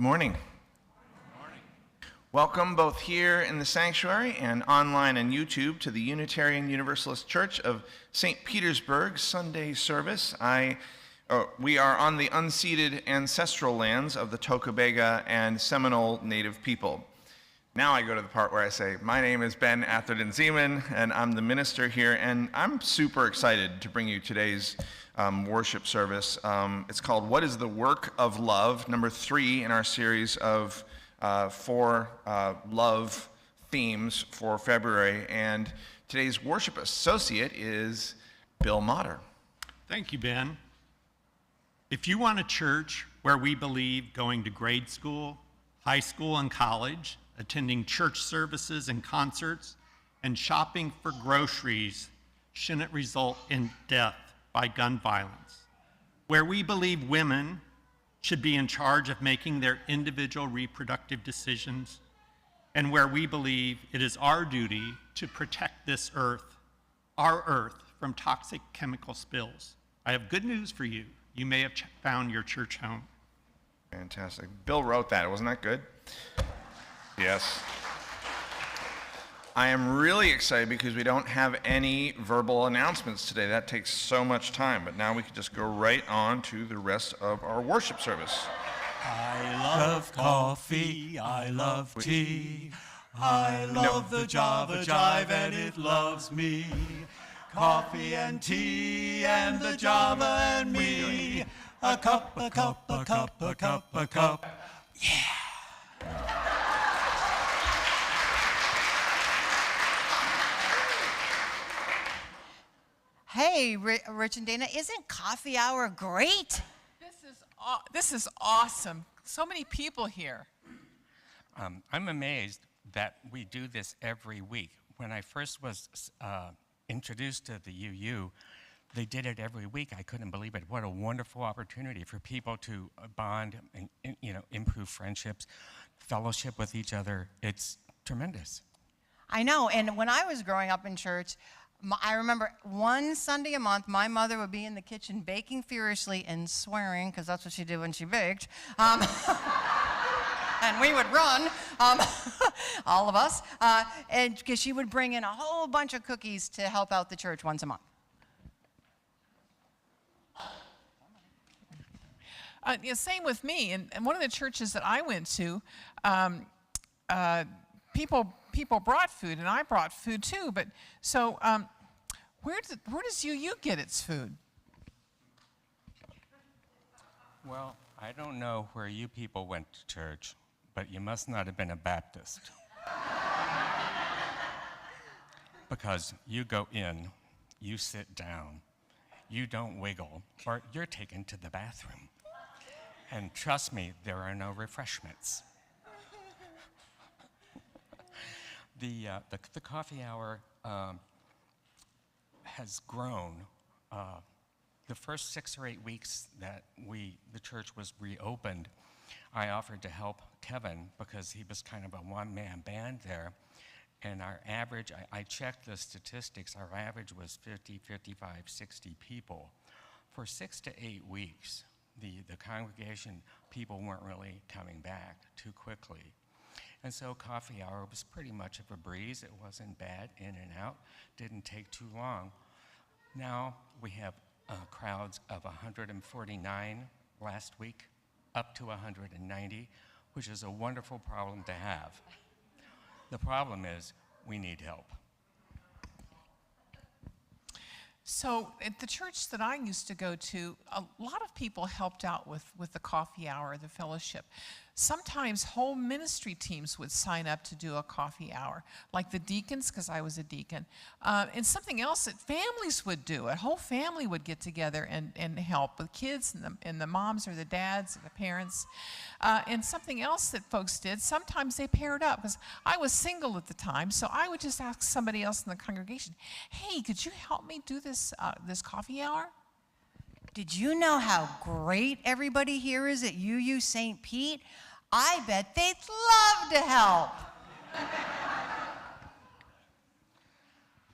Good morning. Welcome both here in the sanctuary and online on YouTube to the Unitarian Universalist Church of St. Petersburg Sunday service. We are on the unceded ancestral lands of the Tocobaga and Seminole Native people. Now I go to the part where I say, my name is Ben Atherton-Zeman, and I'm the minister here, and I'm super excited to bring you today's worship service. It's called What is the Work of Love, number 3 in our series of 4 love themes for February, and today's worship associate is Bill Motter. Thank you, Ben. If you want a church where we believe going to grade school, high school, and college, attending church services and concerts, and shopping for groceries shouldn't result in death by gun violence, where we believe women should be in charge of making their individual reproductive decisions, and where we believe it is our duty to protect this earth, our earth, from toxic chemical spills. I have good news for you. You may have found your church home. Fantastic. Bill wrote that. Wasn't that good? Yes. I am really excited because we don't have any verbal announcements today. That takes so much time, but now we can just go right on to the rest of our worship service. I love coffee, I love tea, I love the Java Jive and it loves me. Coffee and tea and the Java and me. A cup, a cup, a cup, a cup, a cup. Yeah. Hey, Rich and Dana, isn't coffee hour great? This is awesome. So many people here. I'm amazed that we do this every week. When I first was introduced to the UU, they did it every week. I couldn't believe it. What a wonderful opportunity for people to bond and improve friendships, fellowship with each other. It's tremendous. I know, and when I was growing up in church, I remember one Sunday a month, my mother would be in the kitchen baking furiously and swearing, because that's what she did when she baked. And we would run, all of us, and because she would bring in a whole bunch of cookies to help out the church once a month. Same with me. And one of the churches that I went to, people brought food, and I brought food too. But so, where does UU get its food? Well, I don't know where you people went to church, but you must not have been a Baptist. Because you go in, you sit down, you don't wiggle, or you're taken to the bathroom. And trust me, there are no refreshments. The coffee hour has grown. The first 6 or 8 weeks that the church was reopened, I offered to help Kevin because he was kind of a one-man band there. And our average, I checked the statistics, our average was 50, 55, 60 people. For 6 to 8 weeks, the congregation, people weren't really coming back too quickly. And so coffee hour was pretty much of a breeze. It wasn't bad, in and out, didn't take too long. Now we have crowds of 149 last week, up to 190, which is a wonderful problem to have. The problem is we need help. So at the church that I used to go to, a lot of people helped out with the coffee hour, the fellowship. Sometimes whole ministry teams would sign up to do a coffee hour, like the deacons, because I was a deacon. And something else that families would do. A whole family would get together and help with kids and the moms or the dads or the parents. And something else that folks did, sometimes they paired up, because I was single at the time, so I would just ask somebody else in the congregation, hey, could you help me do this coffee hour? Did you know how great everybody here is at UU St. Pete? I bet they'd love to help.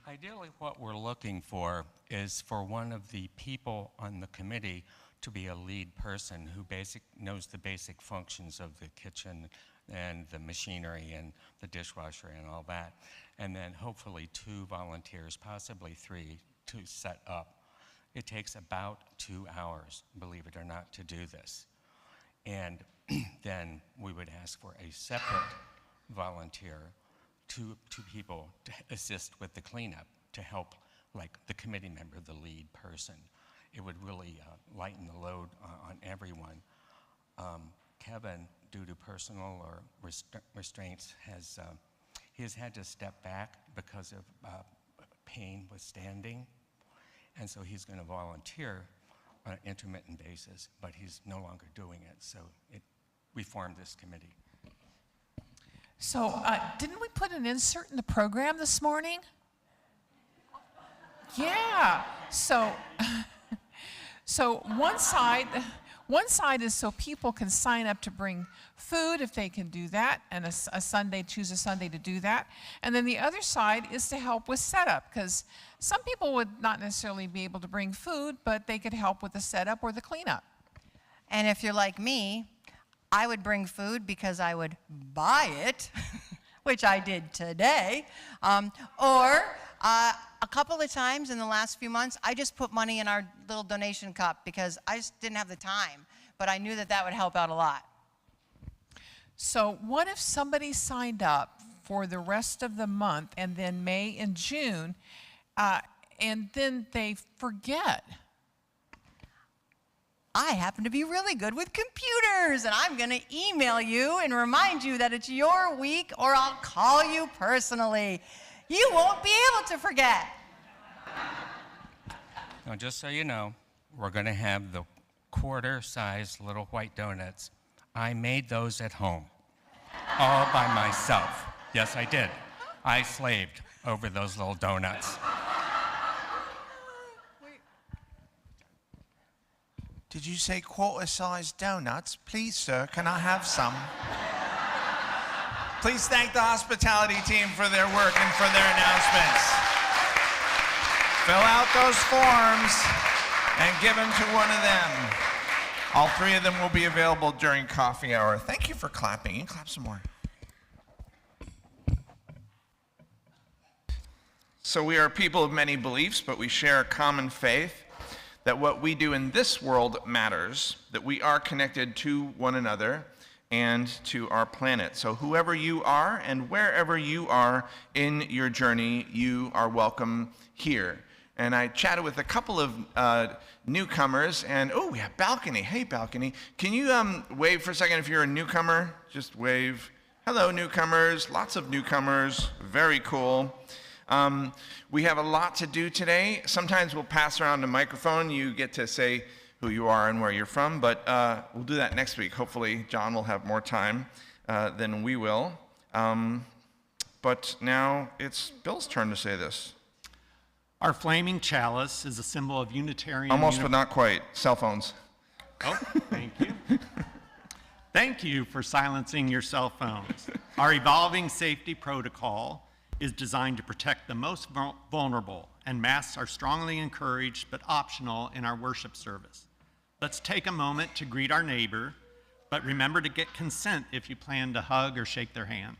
Ideally, what we're looking for is for one of the people on the committee to be a lead person who knows the basic functions of the kitchen and the machinery and the dishwasher and all that. And then hopefully 2 volunteers, possibly 3, to set up. It takes about 2 hours, believe it or not, to do this. And then we would ask for a separate volunteer, two people to assist with the cleanup, to help like the committee member, the lead person. It would really lighten the load on everyone. Kevin, due to personal or restraints, he has had to step back because of pain with standing. And so he's going to volunteer on an intermittent basis, but he's no longer doing it. So we formed this committee. So didn't we put an insert in the program this morning? Yeah. So one side is so people can sign up to bring food if they can do that, and choose a Sunday to do that. And then the other side is to help with setup, because some people would not necessarily be able to bring food, but they could help with the setup or the cleanup. And if you're like me, I would bring food because I would buy it, which I did today, or a couple of times in the last few months, I just put money in our little donation cup because I just didn't have the time, but I knew that would help out a lot. So what if somebody signed up for the rest of the month and then May and June, and then they forget? I happen to be really good with computers, and I'm going to email you and remind you that it's your week, or I'll call you personally. You won't be able to forget. Now, just so you know, we're going to have the quarter-sized little white donuts. I made those at home, all by myself. Yes, I did. I slaved over those little donuts. Did you say quarter-sized donuts? Please, sir, can I have some? Please thank the hospitality team for their work and for their announcements. Fill out those forms and give them to one of them. All 3 of them will be available during coffee hour. Thank you for clapping. You can clap some more. So we are people of many beliefs, but we share a common faith that what we do in this world matters, that we are connected to one another and to our planet. So whoever you are and wherever you are in your journey, you are welcome here. And I chatted with a couple of newcomers, and oh, we have Balcony. Hey, Balcony. Can you wave for a second if you're a newcomer? Just wave. Hello, newcomers. Lots of newcomers. Very cool. We have a lot to do today. Sometimes we'll pass around the microphone. You get to say who you are and where you're from, but we'll do that next week. Hopefully, John will have more time than we will. But now it's Bill's turn to say this. Our flaming chalice is a symbol of Unitarian... Almost, but not quite. Cell phones. Oh, thank you. Thank you for silencing your cell phones. Our evolving safety protocol is designed to protect the most vulnerable, and masks are strongly encouraged but optional in our worship service. Let's take a moment to greet our neighbor, but remember to get consent if you plan to hug or shake their hand.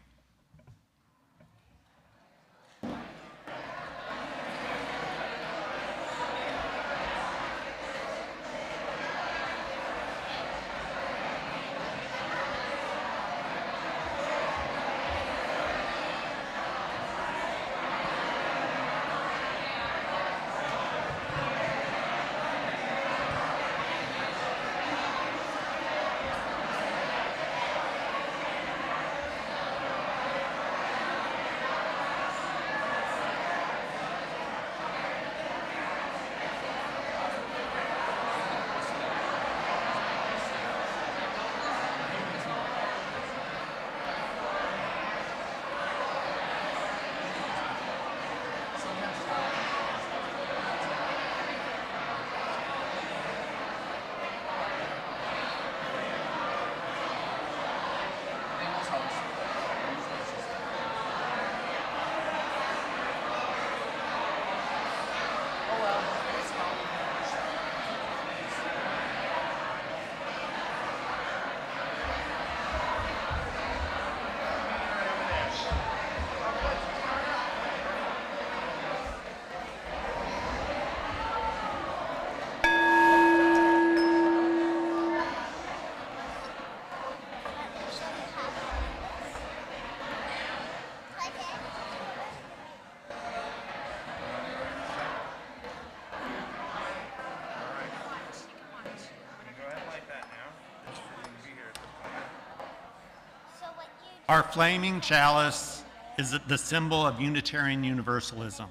Our flaming chalice is the symbol of Unitarian Universalism.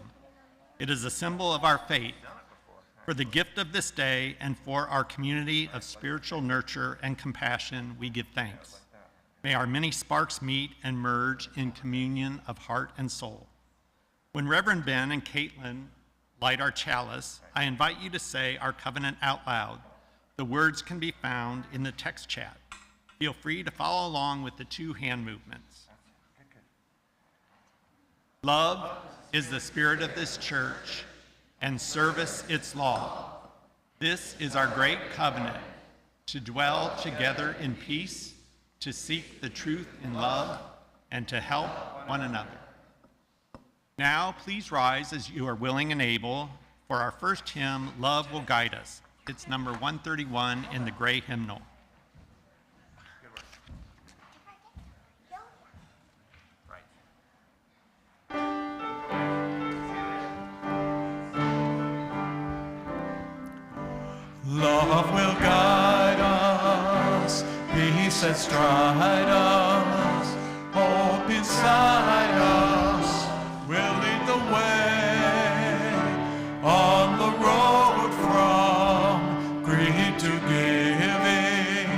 It is a symbol of our faith, for the gift of this day and for our community of spiritual nurture and compassion, we give thanks. May our many sparks meet and merge in communion of heart and soul. When Reverend Ben and Caitlin light our chalice, I invite you to say our covenant out loud. The words can be found in the text chat. Feel free to follow along with the 2 hand movements. Love is the spirit of this church, and service its law. This is our great covenant, to dwell together in peace, to seek the truth in love, and to help one another. Now, please rise as you are willing and able for our first hymn, Love Will Guide Us. It's number 131 in the gray hymnal. Love will guide us, peace has stride us, hope inside us will lead the way on the road from greed to giving.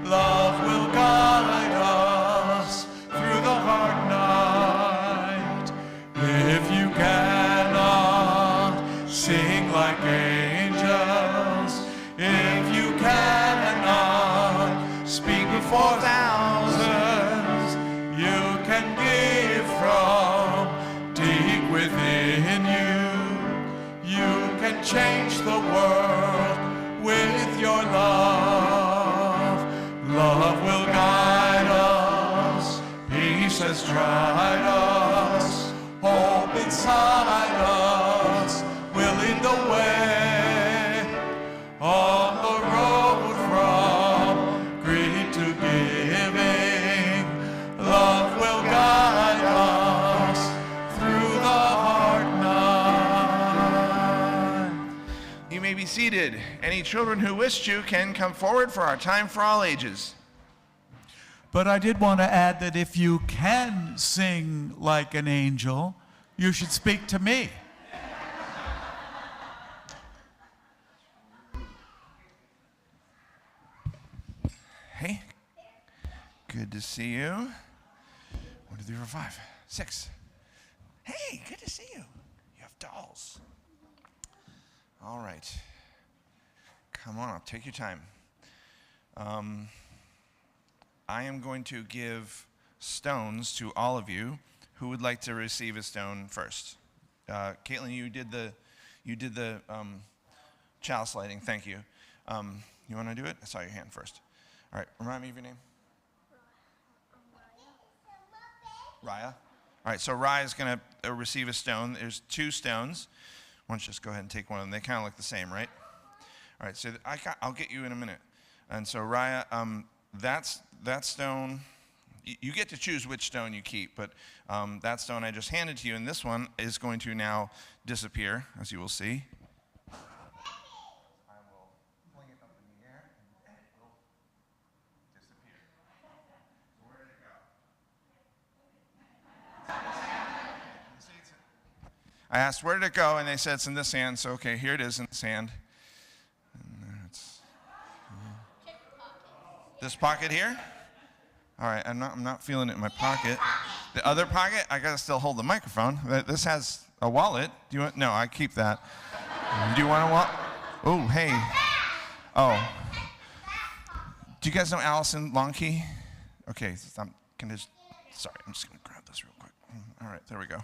Love will guide us through the hard night. If you cannot sing like angels, if you cannot speak before thousands, you can give from deep within you. You can change the world with your love. Love will guide us, peace has tried us, hope inside us will lead the way. On the road from greed to giving, love will guide us through the hard night. You may be seated. Any children who wish to can come forward for our time for all ages. But I did want to add that if you can sing like an angel, you should speak to me. Hey, good to see you. 1, 2, 3, 4, 5, 6. Hey, good to see you. You have dolls. All right. Come on up, take your time. I am going to give stones to all of you. Who would like to receive a stone first? Caitlin, you did the chalice lighting. Thank you. You want to do it? I saw your hand first. All right, remind me of your name. Raya. All right, so Raya is going to receive a stone. There's 2 stones. Why don't you just go ahead and take one of them? They kind of look the same, right? All right, so I'll get you in a minute. And so Raya, that stone, you get to choose which stone you keep, but that stone I just handed to you, and this one is going to now disappear, as you will see. I asked, where did it go? And they said, it's in this hand. So, okay, here it is in this hand. And it's, this pocket here? All right, I'm not feeling it in my pocket. The other pocket, I got to still hold the microphone. This has a wallet. Do you want? No, I keep that. Do you want a wallet? Oh, hey. Oh. Do you guys know Allison Longkey? Okay, sorry, I'm just going to grab this real quick. All right, there we go.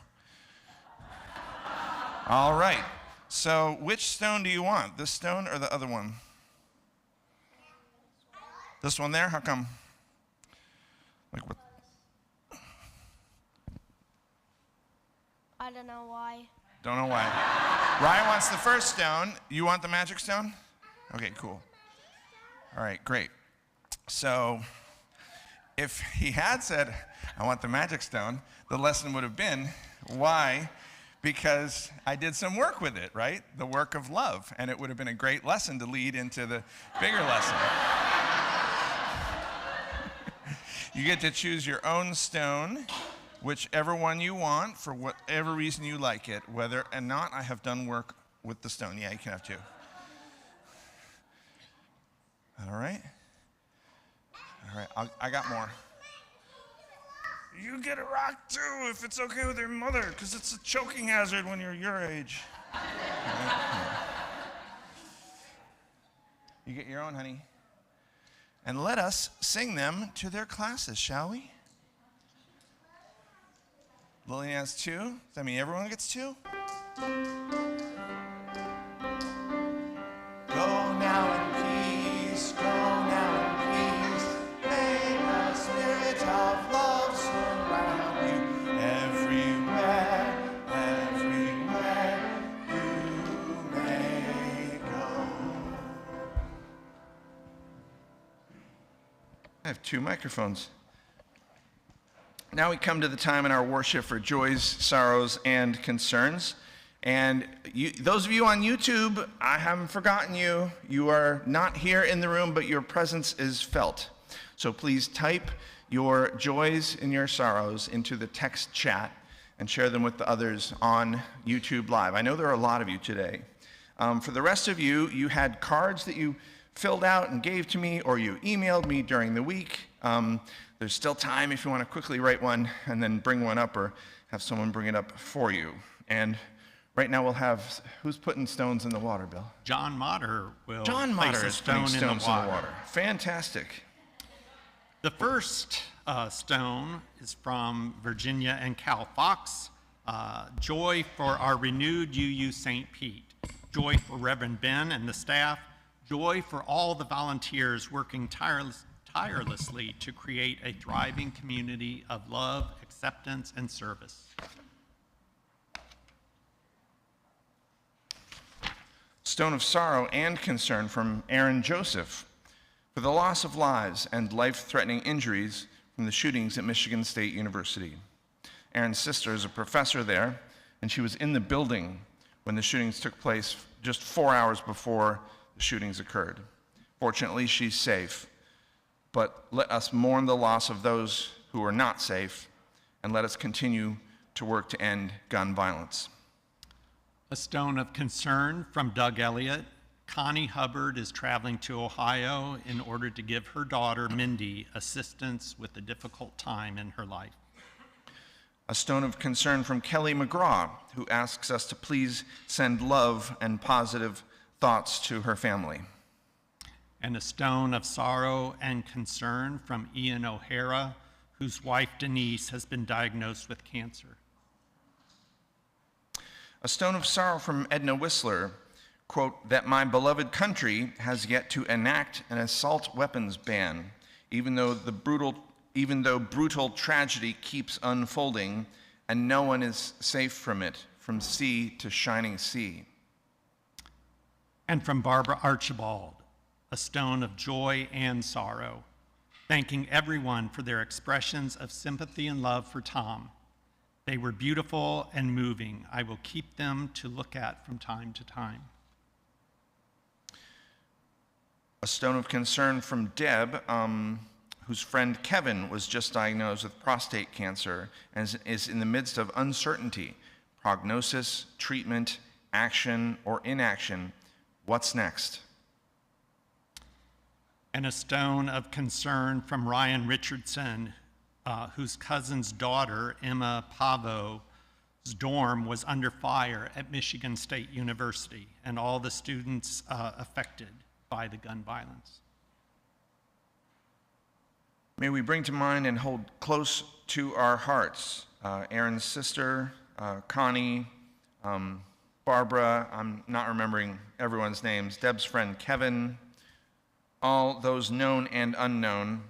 All right, so which stone do you want? This stone or the other one? This one there? How come? Like what? I don't know why. Don't know why. Ryan wants the first stone. You want the magic stone? Okay, cool. All right, great. So if he had said, I want the magic stone, the lesson would have been, why? Because I did some work with it, right? The work of love. And it would have been a great lesson to lead into the bigger lesson. You get to choose your own stone, whichever one you want, for whatever reason you like it. Whether or not I have done work with the stone. Yeah, you can have two. All right. All right, I got more. You get a rock too, if it's okay with your mother, because it's a choking hazard when you're your age. You get your own, honey. And let us sing them to their classes, shall we? Lillian has two. Does that mean everyone gets two? Go now in peace, go now in peace. May the spirit of love surround you everywhere, everywhere you may go. I have two microphones. Now we come to the time in our worship for joys, sorrows, and concerns. And those of you on YouTube, I haven't forgotten you. You are not here in the room, but your presence is felt. So please type your joys and your sorrows into the text chat and share them with the others on YouTube Live. I know there are a lot of you today. For the rest of you, you had cards that you filled out and gave to me, or you emailed me during the week. There's still time if you want to quickly write one and then bring one up, or have someone bring it up for you. And right now we'll have, who's putting stones in the water, Bill? John Motter will John place Motter a is stone putting in the stones in the water. Fantastic. The first stone is from Virginia and Cal Fox. Joy for our renewed UU St. Pete. Joy for Reverend Ben and the staff. Joy for all the volunteers working tirelessly to create a thriving community of love, acceptance, and service. Stone of sorrow and concern from Aaron Joseph for the loss of lives and life-threatening injuries from the shootings at Michigan State University. Aaron's sister is a professor there, and she was in the building when the shootings took place just 4 hours before the shootings occurred. Fortunately, she's safe. But let us mourn the loss of those who are not safe, and let us continue to work to end gun violence. A stone of concern from Doug Elliott. Connie Hubbard is traveling to Ohio in order to give her daughter, Mindy, assistance with a difficult time in her life. A stone of concern from Kelly McGraw, who asks us to please send love and positive thoughts to her family. And a stone of sorrow and concern from Ian O'Hara, whose wife Denise has been diagnosed with cancer. A stone of sorrow from Edna Whistler, quote, that my beloved country has yet to enact an assault weapons ban, even though brutal tragedy keeps unfolding, and no one is safe from it, from sea to shining sea. And from Barbara Archibald, a stone of joy and sorrow, thanking everyone for their expressions of sympathy and love for Tom. They were beautiful and moving. I will keep them to look at from time to time. A stone of concern from Deb, whose friend Kevin was just diagnosed with prostate cancer and is in the midst of uncertainty, prognosis, treatment, action, or inaction. What's next? And a stone of concern from Ryan Richardson, whose cousin's daughter, Emma Pavo's dorm was under fire at Michigan State University, and all the students affected by the gun violence. May we bring to mind and hold close to our hearts Aaron's sister, Connie, Barbara, I'm not remembering everyone's names, Deb's friend Kevin, all those known and unknown,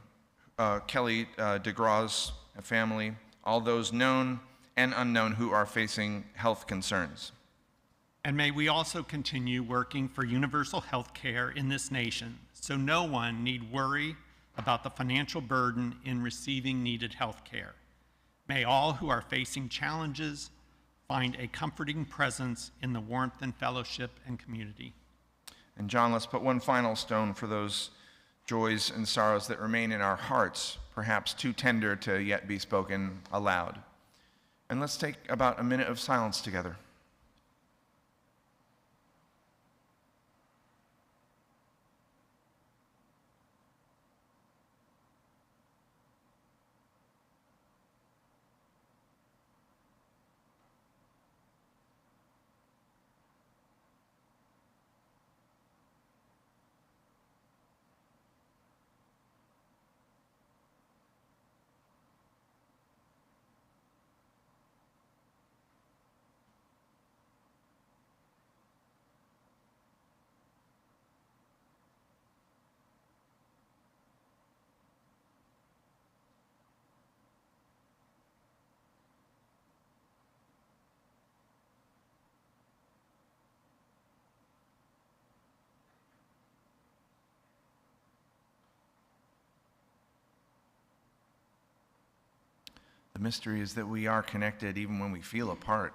Kelly DeGraw's family, all those known and unknown who are facing health concerns. And may we also continue working for universal health care in this nation, so no one need worry about the financial burden in receiving needed health care. May all who are facing challenges find a comforting presence in the warmth and fellowship and community. And John, let's put one final stone for those joys and sorrows that remain in our hearts. perhaps too tender to yet be spoken aloud. And let's take about a minute of silence together. The mystery is that we are connected even when we feel apart.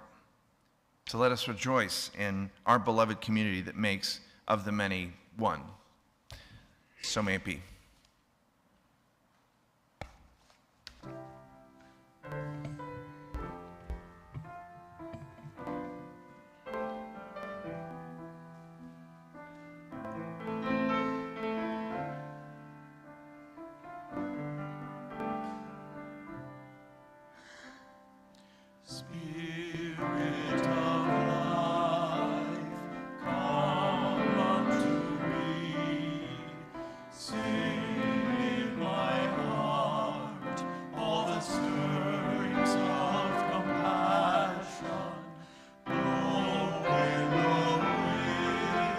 So let us rejoice in our beloved community that makes of the many one. So may it be. Spirit of life, come unto me. Sing in my heart all the stirrings of compassion. Blow in the wind,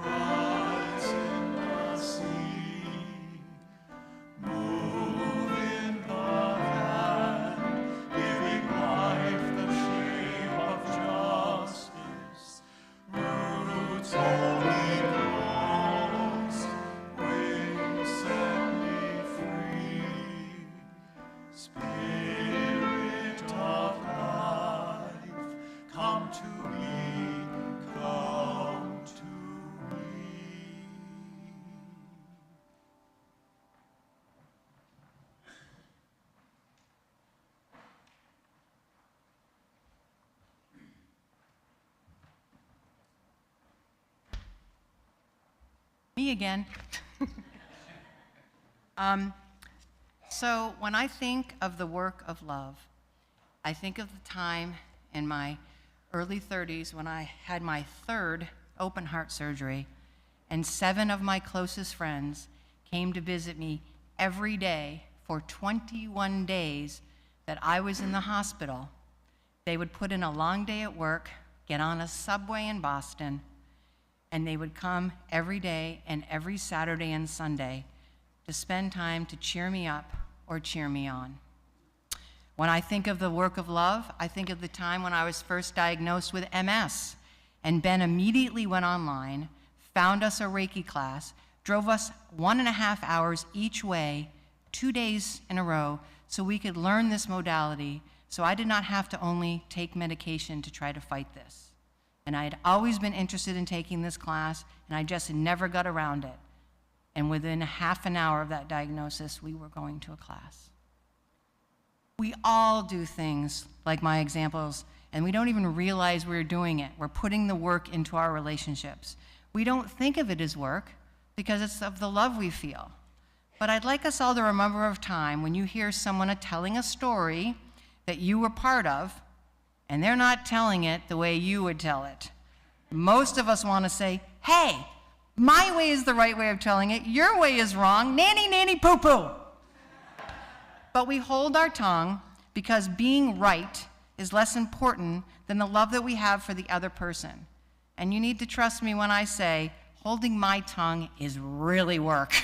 rise in the sea. Move in the hand, giving life the shape of justice. Roots only grows, wings set me free. Spirit of life, come to me, come to me. Me again. So when I think of the work of love, I think of the time in my early 30s when I had my third open heart surgery, and 7 of my closest friends came to visit me every day for 21 days that I was in the hospital. They would put in a long day at work, get on a subway in Boston, and they would come every day and every Saturday and Sunday to spend time to cheer me up or cheer me on. When I think of the work of love, I think of the time when I was first diagnosed with MS, and Ben immediately went online, found us a Reiki class, drove us 1.5 hours each way, 2 days in a row, so we could learn this modality, so I did not have to only take medication to try to fight this. And I had always been interested in taking this class, and I just never got around it. And within half an hour of that diagnosis, we were going to a class. We all do things like my examples, and we don't even realize we're doing it. We're putting the work into our relationships. We don't think of it as work because it's of the love we feel. But I'd like us all to remember a time when you hear someone telling a story that you were part of, and they're not telling it the way you would tell it. Most of us want to say, hey, my way is the right way of telling it, your way is wrong, nanny, nanny, poo-poo. But we hold our tongue because being right is less important than the love that we have for the other person. And you need to trust me when I say, holding my tongue is really work.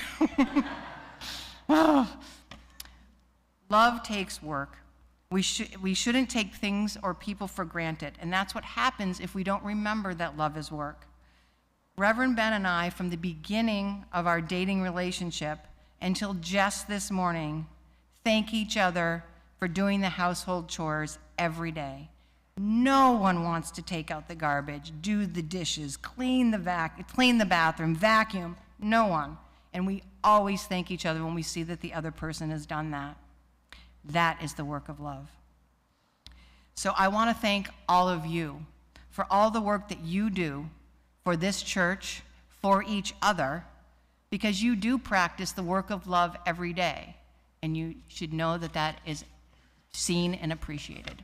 Love takes work. We shouldn't take things or people for granted, and that's what happens if we don't remember that love is work. Reverend Ben and I, from the beginning of our dating relationship until just this morning, thank each other for doing the household chores every day. No one wants to take out the garbage, do the dishes, clean the bathroom, vacuum. No one. And we always thank each other when we see that the other person has done that. That is the work of love. So I want to thank all of you for all the work that you do for this church, for each other, because you do practice the work of love every day. And you should know that that is seen and appreciated.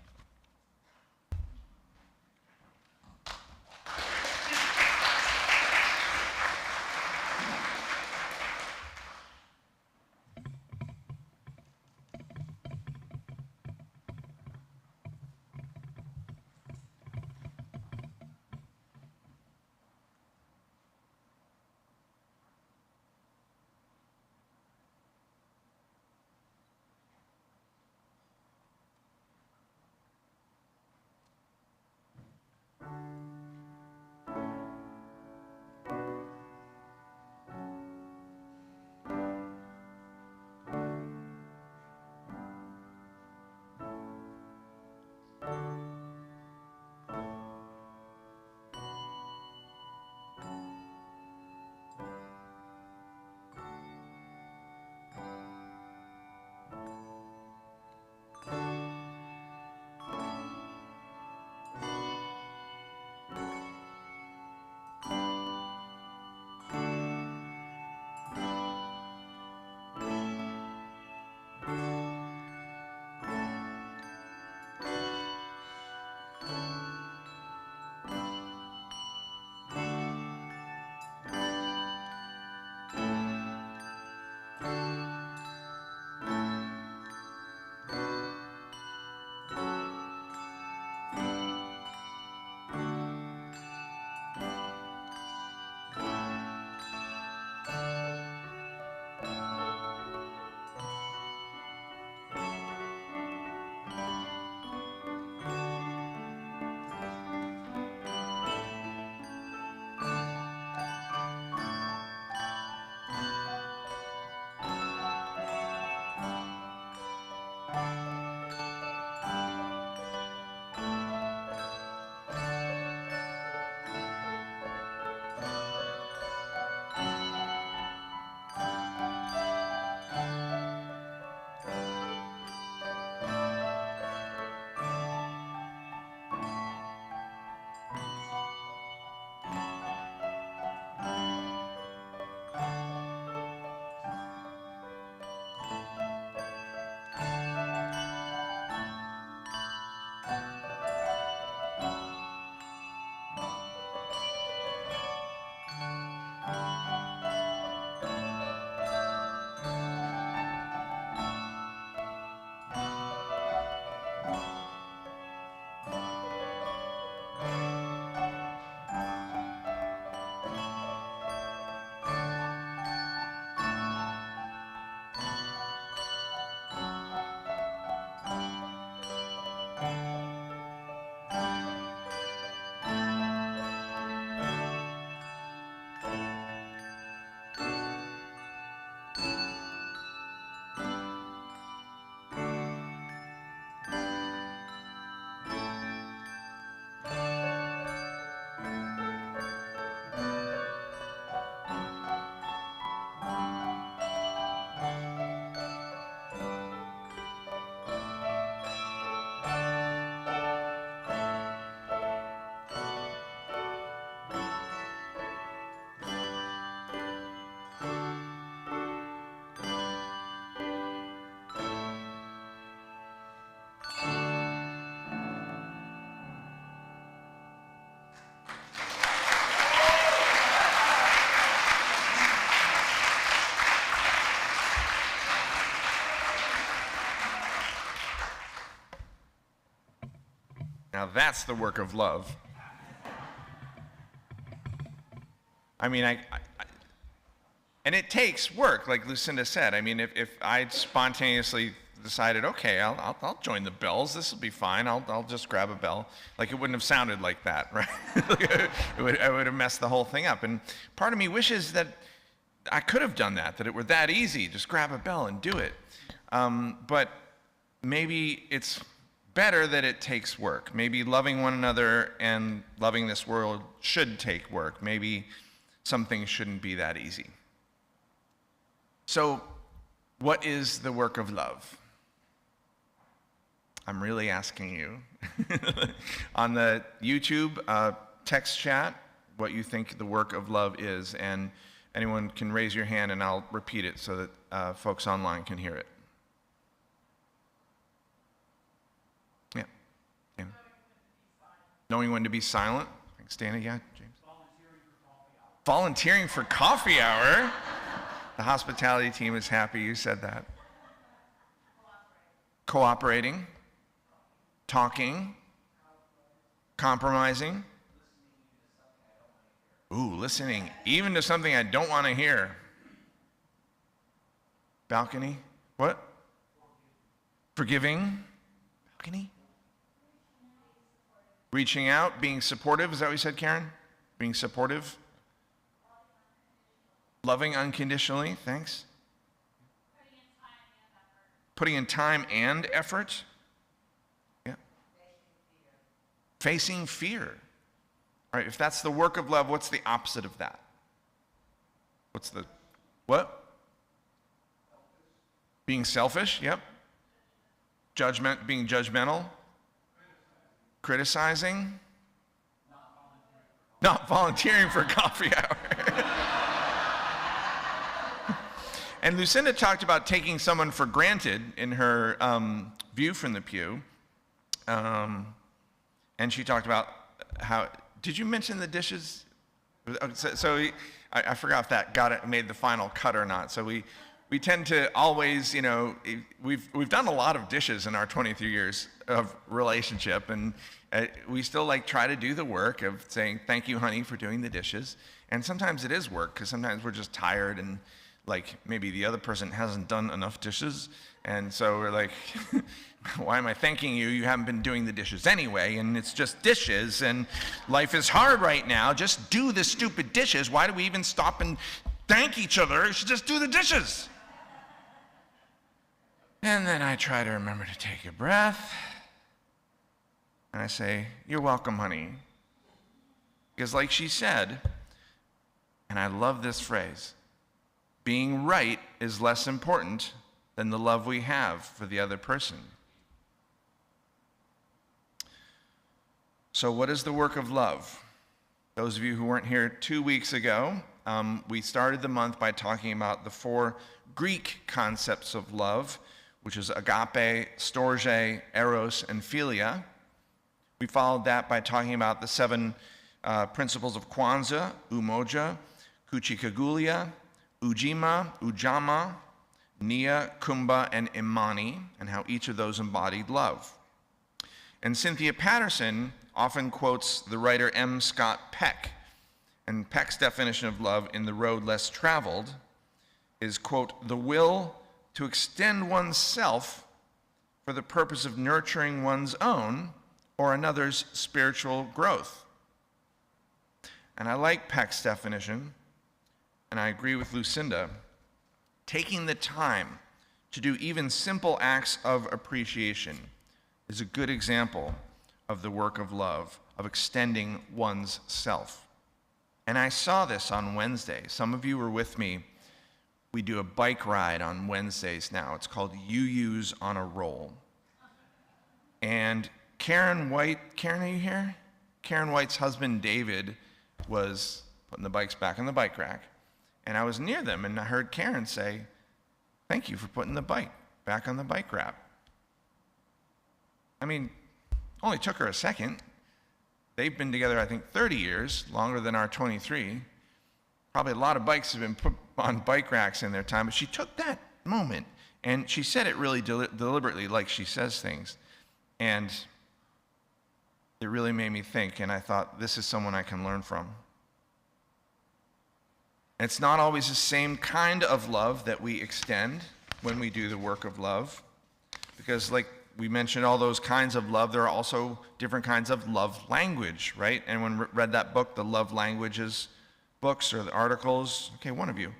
Now that's the work of love. I mean, and it takes work, like Lucinda said. I mean, if I spontaneously decided, okay, I'll join the bells, this will be fine, I'll just grab a bell, like it wouldn't have sounded like that, right? I would have messed the whole thing up. And part of me wishes that I could have done that it were that easy, just grab a bell and do it. But maybe it's better that it takes work. Maybe loving one another and loving this world should take work. Maybe some things shouldn't be that easy. So, what is the work of love? I'm really asking you on the YouTube text chat what you think the work of love is, and anyone can raise your hand and I'll repeat it so that folks online can hear it. Yeah. Yeah. Knowing when to be silent. Thanks, Dana. Yeah, James. Volunteering for coffee hour. The hospitality team is happy you said that. Cooperating. Talking. Compromising. Ooh, listening, even to something I don't want to hear. Balcony. What? Forgiving. Balcony. Reaching out, being supportive. Is that what you said, Karen? Being supportive. Loving unconditionally. Thanks. Putting in time and effort. Yeah. Facing fear. All right, if that's the work of love, what's the opposite of that? What's the, what? Being selfish, yep. Being judgmental. Criticizing. Not volunteering for coffee hour. And Lucinda talked about taking someone for granted in her view from the pew. And she talked about how, did you mention the dishes? I forgot if that made the final cut or not. So we tend to always, we've done a lot of dishes in our 23 years of relationship, and we still try to do the work of saying, thank you, honey, for doing the dishes. And sometimes it is work, because sometimes we're just tired and maybe the other person hasn't done enough dishes. And so we're like, why am I thanking you? You haven't been doing the dishes anyway, and it's just dishes, and life is hard right now. Just do the stupid dishes. Why do we even stop and thank each other? You should just do the dishes. And then I try to remember to take a breath, and I say, you're welcome, honey. Because like she said, and I love this phrase, being right is less important than the love we have for the other person. So what is the work of love? Those of you who weren't here 2 weeks ago, we started the month by talking about the 4 Greek concepts of love, which is agape, storge, eros, and philia. We followed that by talking about the 7 principles of Kwanzaa, umoja, kuchikagulia, ujima, ujama, nia, kumba, and imani, and how each of those embodied love. And Cynthia Patterson often quotes the writer M. Scott Peck, and Peck's definition of love in The Road Less Traveled is, quote, the will to extend one's self for the purpose of nurturing one's own or another's spiritual growth. And I like Peck's definition, and I agree with Lucinda. Taking the time to do even simple acts of appreciation is a good example of the work of love, of extending one's self. And I saw this on Wednesday. Some of you were with me. We do a bike ride on Wednesdays now. It's called UU's on a Roll. And Karen White, Karen, are you here? Karen White's husband, David, was putting the bikes back on the bike rack. And I was near them, and I heard Karen say, thank you for putting the bike back on the bike rack. I mean, only took her a second. They've been together, I think, 30 years, longer than our 23. Probably a lot of bikes have been put on bike racks in their time, but she took that moment, and she said it really deliberately, like she says things. And it really made me think, and I thought, this is someone I can learn from. It's not always the same kind of love that we extend when we do the work of love, because like we mentioned all those kinds of love, there are also different kinds of love language, right? Anyone read that book, the Love Languages books or the articles? Okay, one of you.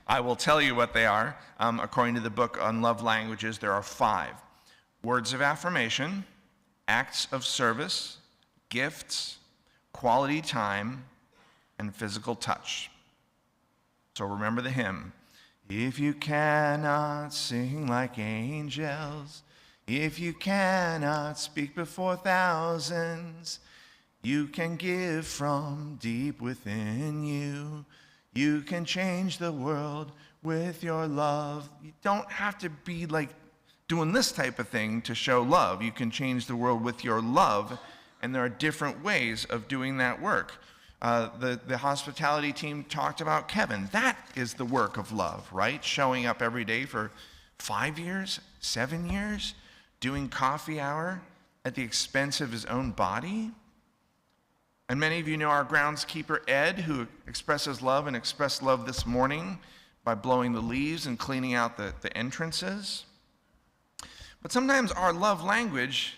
I will tell you what they are. According to the book on love languages, there are 5. Words of affirmation, acts of service, gifts, quality time, and physical touch. So remember the hymn. If you cannot sing like angels, if you cannot speak before thousands, you can give from deep within you. You can change the world with your love. You don't have to be like doing this type of thing to show love. You can change the world with your love, and there are different ways of doing that work. The hospitality team talked about Kevin. That is the work of love, right? Showing up every day for 5 years, 7 years, doing coffee hour at the expense of his own body. And many of you know our groundskeeper, Ed, who expresses love and expressed love this morning by blowing the leaves and cleaning out the entrances. But sometimes our love language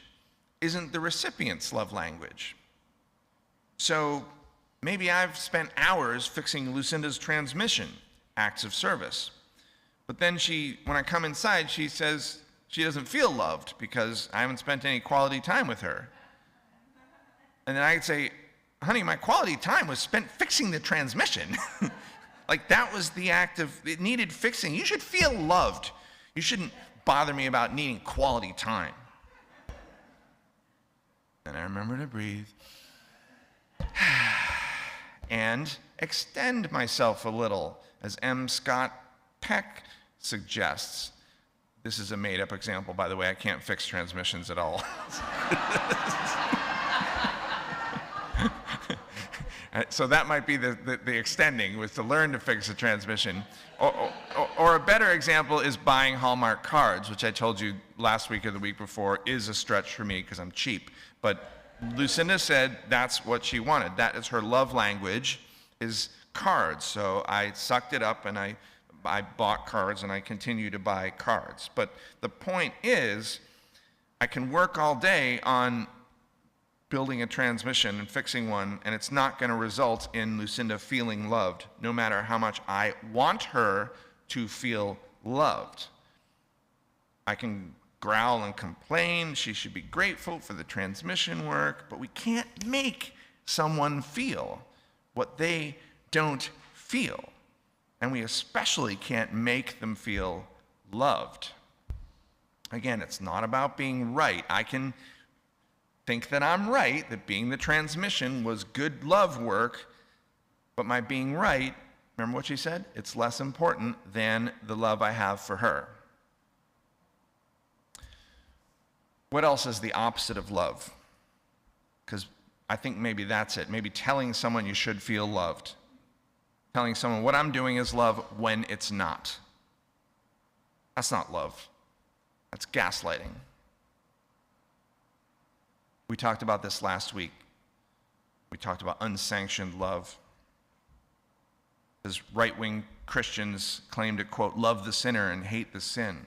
isn't the recipient's love language. So maybe I've spent hours fixing Lucinda's transmission, acts of service. But then when I come inside, she says she doesn't feel loved because I haven't spent any quality time with her. And then I say, honey, my quality time was spent fixing the transmission. Like that was the act it needed fixing. You should feel loved. You shouldn't bother me about needing quality time. Then I remember to breathe and extend myself a little, as M. Scott Peck suggests. This is a made-up example, by the way. I can't fix transmissions at all. So that might be the extending, was to learn to fix a transmission. Or a better example is buying Hallmark cards, which I told you last week or the week before is a stretch for me because I'm cheap. But Lucinda said that's what she wanted. That is her love language, is cards. So I sucked it up and I bought cards and I continue to buy cards. But the point is, I can work all day on building a transmission and fixing one, and it's not going to result in Lucinda feeling loved, no matter how much I want her to feel loved. I can growl and complain. She should be grateful for the transmission work, but we can't make someone feel what they don't feel. And we especially can't make them feel loved. Again, it's not about being right. I can think that I'm right, that being the transmission was good love work, but my being right, remember what she said? It's less important than the love I have for her. What else is the opposite of love? Because I think maybe that's it. Maybe telling someone you should feel loved. Telling someone what I'm doing is love when it's not. That's not love. That's gaslighting. We talked about this last week. We talked about unsanctioned love. As right-wing Christians claim to, quote, love the sinner and hate the sin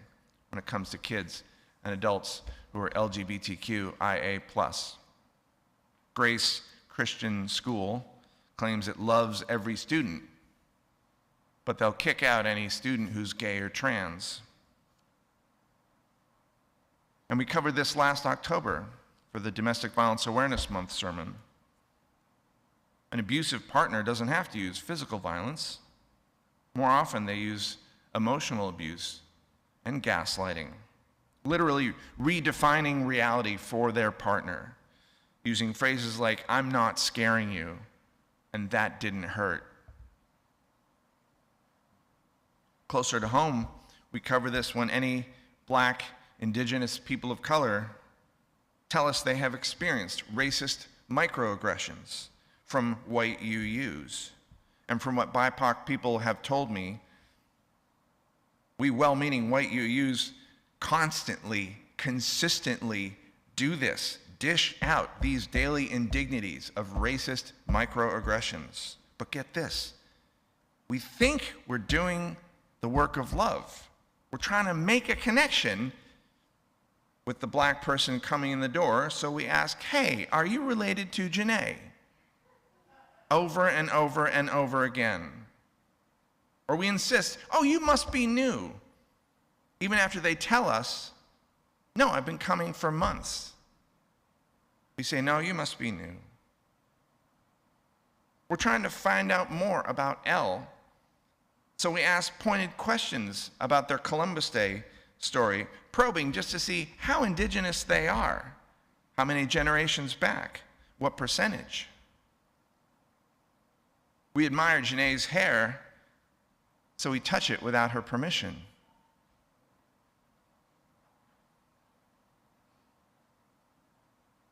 when it comes to kids and adults who are LGBTQIA+. Grace Christian School claims it loves every student, but they'll kick out any student who's gay or trans. And we covered this last October for the Domestic Violence Awareness Month sermon. An abusive partner doesn't have to use physical violence. More often, they use emotional abuse and gaslighting, literally redefining reality for their partner, using phrases like, I'm not scaring you, and that didn't hurt. Closer to home, we cover this when any Black, Indigenous people of color tell us they have experienced racist microaggressions from white UUs. And from what BIPOC people have told me, we well-meaning white UUs constantly, consistently do this, dish out these daily indignities of racist microaggressions. But get this, we think we're doing the work of love. We're trying to make a connection with the Black person coming in the door, so we ask, hey, are you related to Janae? Over and over and over again. Or we insist, oh, you must be new. Even after they tell us, no, I've been coming for months. We say, no, you must be new. We're trying to find out more about Elle So we ask pointed questions about their Columbus Day story, probing just to see how indigenous they are, how many generations back, what percentage. We admire Janae's hair, so we touch it without her permission.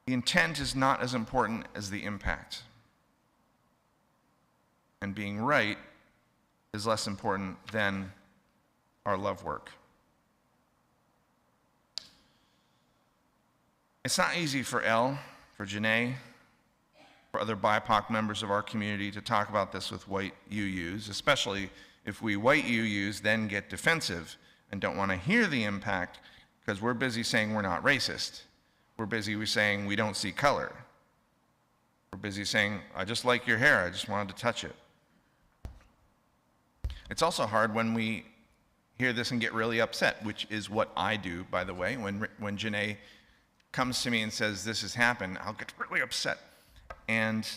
The intent is not as important as the impact. And being right is less important than our love work. It's not easy for Elle, for Janae, for other BIPOC members of our community to talk about this with white UUs, especially if we white UUs then get defensive and don't want to hear the impact because we're busy saying we're not racist. We're busy saying we don't see color. We're busy saying, I just like your hair, I just wanted to touch it. It's also hard when we hear this and get really upset, which is what I do, by the way. When Janae comes to me and says, this has happened, I'll get really upset. And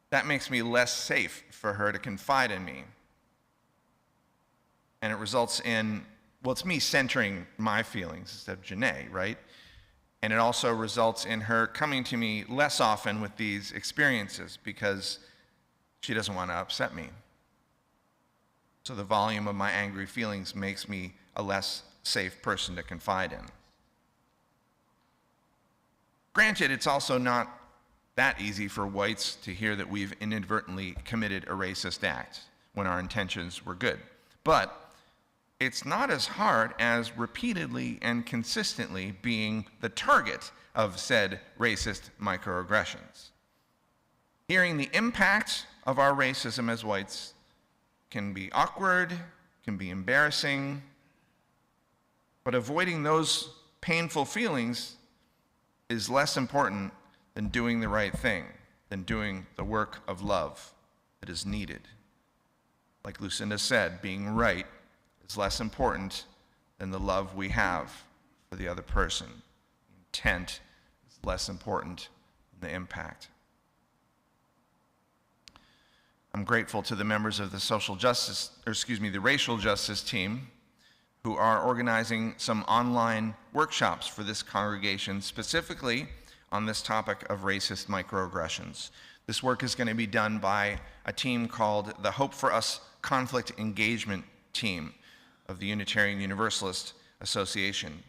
that makes me less safe for her to confide in me. And it results in, well, it's me centering my feelings instead of Janae, right? And it also results in her coming to me less often with these experiences because she doesn't want to upset me. So the volume of my angry feelings makes me a less safe person to confide in. Granted, it's also not that easy for whites to hear that we've inadvertently committed a racist act when our intentions were good. But it's not as hard as repeatedly and consistently being the target of said racist microaggressions. Hearing the impact of our racism as whites can be awkward, can be embarrassing, but avoiding those painful feelings is less important than doing the right thing, than doing the work of love that is needed. Like Lucinda said, being right is less important than the love we have for the other person. Intent is less important than the impact. I'm grateful to the members of the racial justice team who are organizing some online workshops for this congregation, specifically on this topic of racist microaggressions. This work is going to be done by a team called the Hope for Us Conflict Engagement Team of the Unitarian Universalist Association,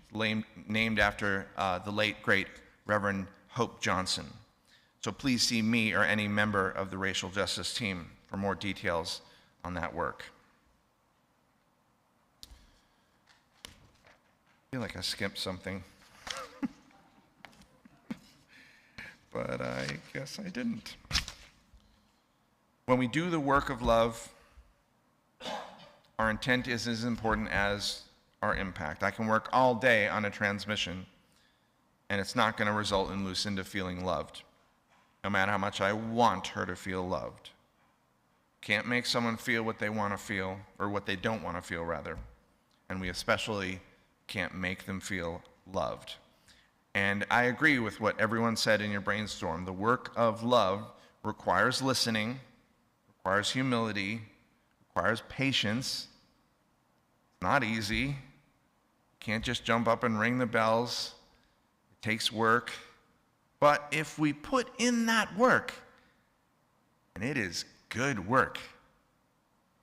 named after the late, great Reverend Hope Johnson. So please see me or any member of the racial justice team for more details on that work. I feel like I skipped something. But I guess I didn't. When we do the work of love, our intent is as important as our impact. I can work all day on a transmission, and it's not going to result in Lucinda feeling loved, no matter how much I want her to feel loved. Can't make someone feel what they want to feel, or what they don't want to feel, rather. And we especially can't make them feel loved. And I agree with what everyone said in your brainstorm. The work of love requires listening, requires humility, requires patience. It's not easy. You can't just jump up and ring the bells. It takes work. But if we put in that work, and it is good work,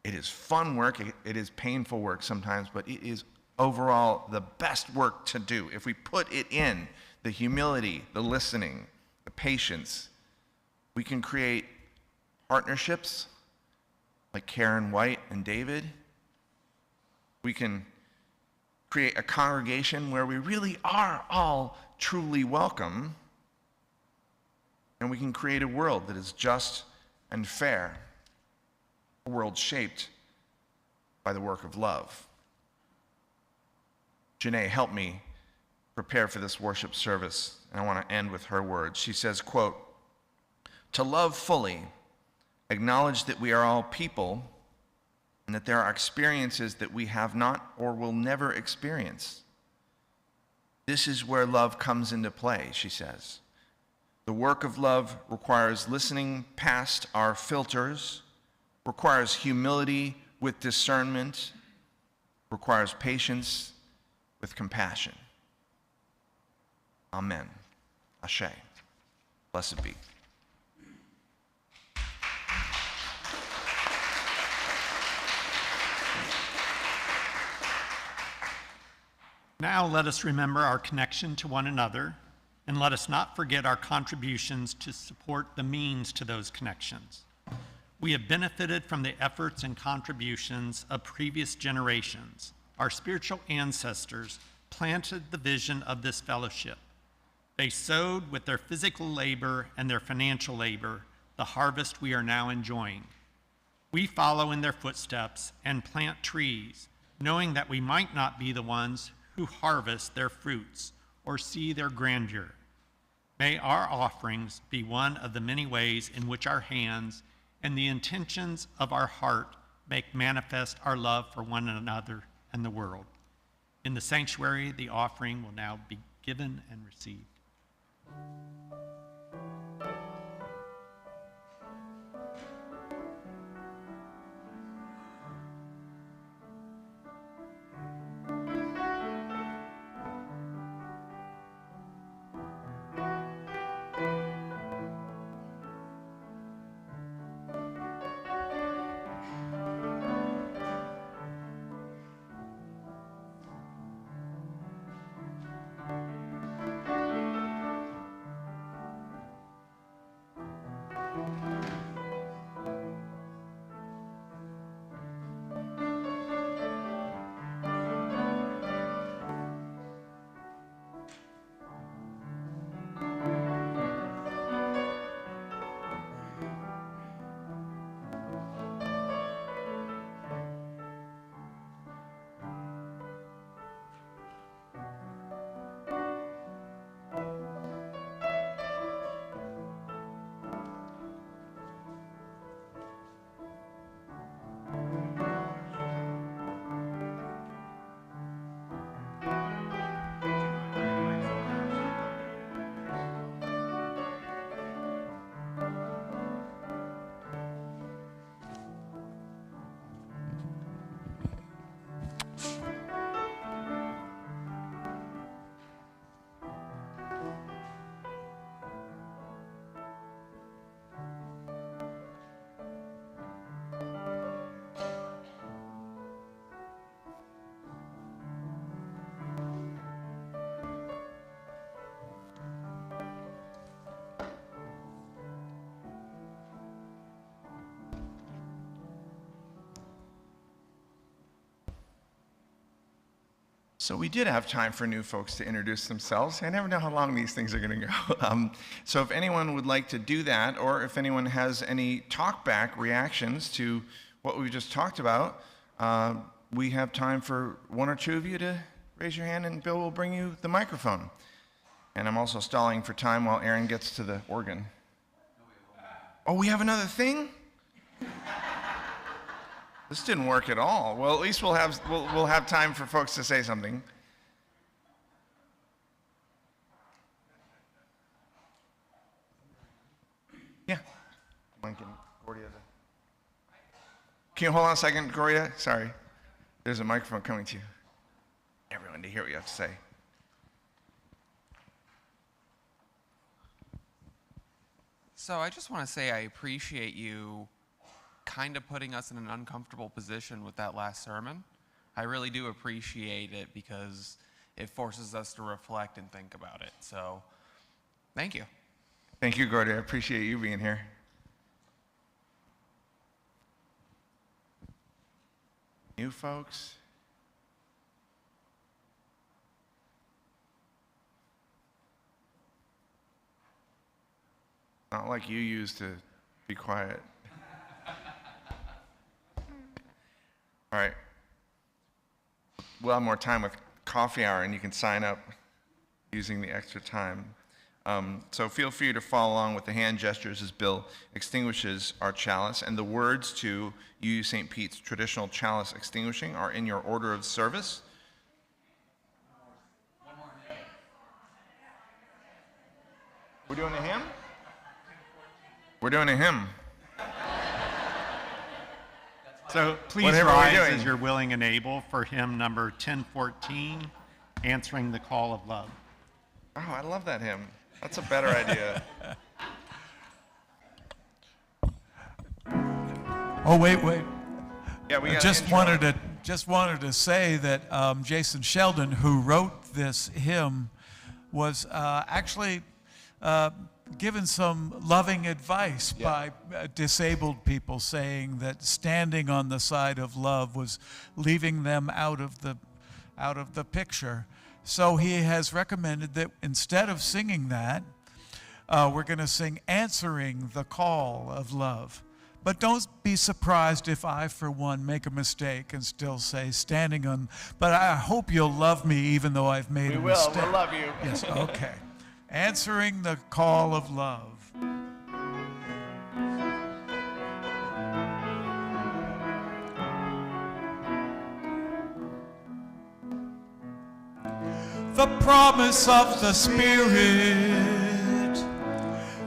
it is fun work, it is painful work sometimes, but it is overall the best work to do. If we put it in, the humility, the listening, the patience, we can create partnerships like Karen White and David. We can create a congregation where we really are all truly welcome. And we can create a world that is just and fair, a world shaped by the work of love. Janae helped me prepare for this worship service, and I want to end with her words. She says, quote, "To love fully, acknowledge that we are all people and that there are experiences that we have not or will never experience. This is where love comes into play," she says. "The work of love requires listening past our filters, requires humility, with discernment requires patience with compassion. Amen. Ashe. Blessed be. Now let us remember our connection to one another, and let us not forget our contributions to support the means to those connections. We have benefited from the efforts and contributions of previous generations. Our spiritual ancestors planted the vision of this fellowship. They sowed with their physical labor and their financial labor the harvest we are now enjoying. We follow in their footsteps and plant trees, knowing that we might not be the ones who harvest their fruits or see their grandeur. May our offerings be one of the many ways in which our hands and the intentions of our heart make manifest our love for one another and the world. In the sanctuary, the offering will now be given and received. So we did have time for new folks to introduce themselves. I never know how long these things are going to go. So if anyone would like to do that, or if anyone has any talkback reactions to what we just talked about, we have time for one or two of you to raise your hand, and Bill will bring you the microphone. And I'm also stalling for time while Aaron gets to the organ. Oh, we have another thing? This didn't work at all. Well, at least we'll have time for folks to say something. Yeah. Can you hold on a second, Gloria? Sorry. There's a microphone coming to you. Everyone to hear what you have to say. So I just want to say I appreciate you kind of putting us in an uncomfortable position with that last sermon. I really do appreciate it because it forces us to reflect and think about it. So, thank you. Thank you, Gordy. I appreciate you being here. You folks? Not like you used to be quiet. All right. We'll have more time with coffee hour, and you can sign up using the extra time. So feel free to follow along with the hand gestures as Bill extinguishes our chalice. And the words to UU St. Pete's traditional chalice extinguishing are in your order of service. We're doing a hymn? We're doing a hymn. So please Whatever we're rise doing. as you're willing and able for hymn number 1014, Answering the Call of Love. Oh, I love that hymn. That's a better idea. Oh, wait. Yeah, we got Just an intro. wanted to say that Jason Sheldon, who wrote this hymn, was actually given some loving advice by disabled people, saying that standing on the side of love was leaving them out of the picture. So he has recommended that instead of singing that, we're going to sing Answering the Call of Love. But don't be surprised if I, for one, make a mistake and still say standing on. But I hope you'll love me even though I've made a mistake. We'll love you. Yes, okay. Answering the Call of Love. The promise of the Spirit,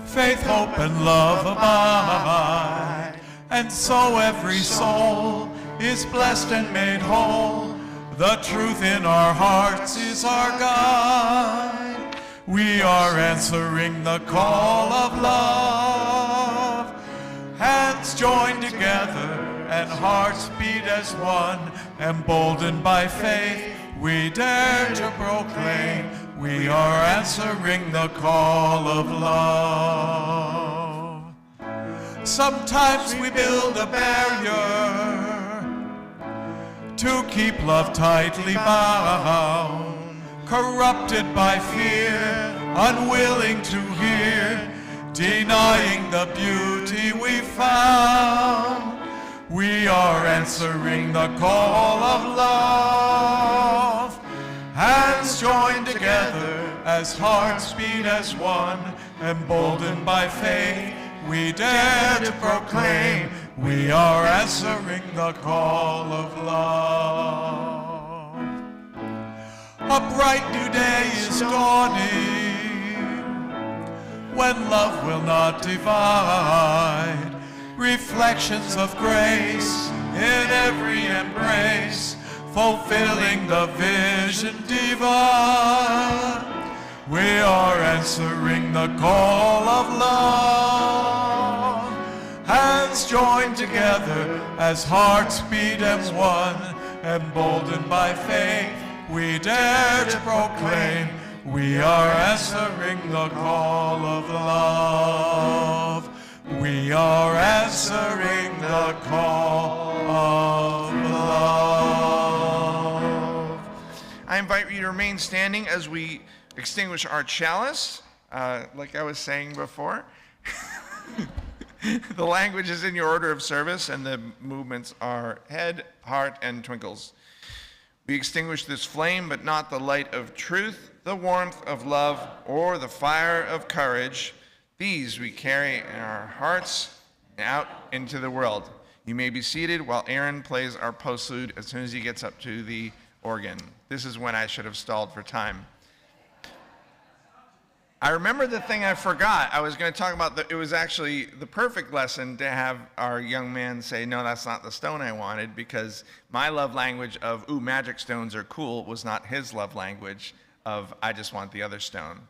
faith, hope, and love abide, and so every soul is blessed and made whole. The truth in our hearts is our guide. We are answering the call of love. Hands joined together and hearts beat as one. Emboldened by faith, we dare to proclaim we are answering the call of love. Sometimes we build a barrier to keep love tightly bound, corrupted by fear, unwilling to hear, denying the beauty we found. We are answering the call of love. Hands joined together as hearts beat as one, emboldened by faith, we dare to proclaim we are answering the call of love. A bright new day is dawning when love will not divide. Reflections of grace in every embrace, fulfilling the vision divine. We are answering the call of love. Hands joined together as hearts beat as one, emboldened by faith, we dare to proclaim we are answering the call of love. We are answering the call of love. I invite you to remain standing as we extinguish our chalice. Like I was saying before, the language is in your order of service, and the movements are head, heart, and twinkles. We extinguish this flame, but not the light of truth, the warmth of love, or the fire of courage. These we carry in our hearts out into the world. You may be seated while Aaron plays our postlude as soon as he gets up to the organ. This is when I should have stalled for time. I remember the thing I forgot. I was going to talk about it was actually the perfect lesson to have our young man say, no, that's not the stone I wanted, because my love language of, ooh, magic stones are cool, was not his love language of, I just want the other stone.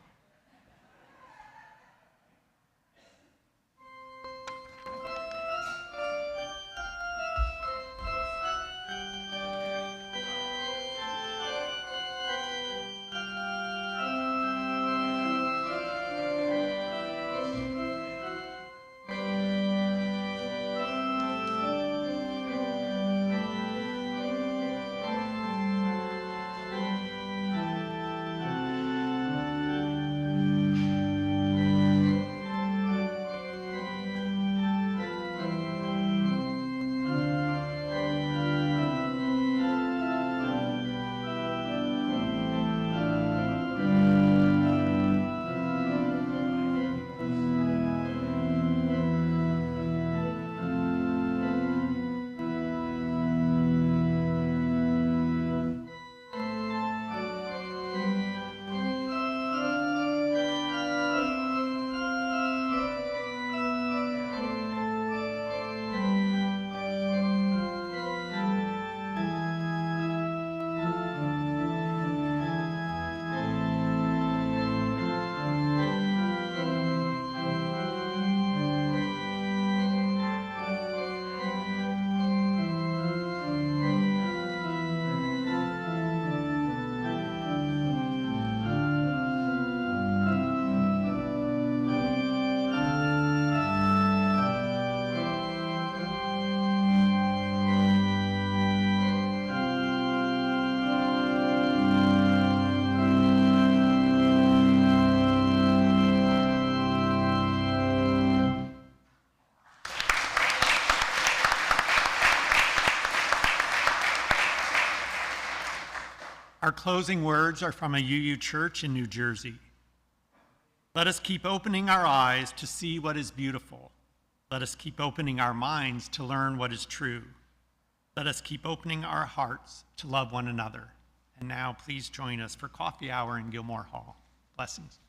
Our closing words are from a UU church in New Jersey. Let us keep opening our eyes to see what is beautiful. Let us keep opening our minds to learn what is true. Let us keep opening our hearts to love one another. And now please join us for coffee hour in Gilmore Hall. Blessings.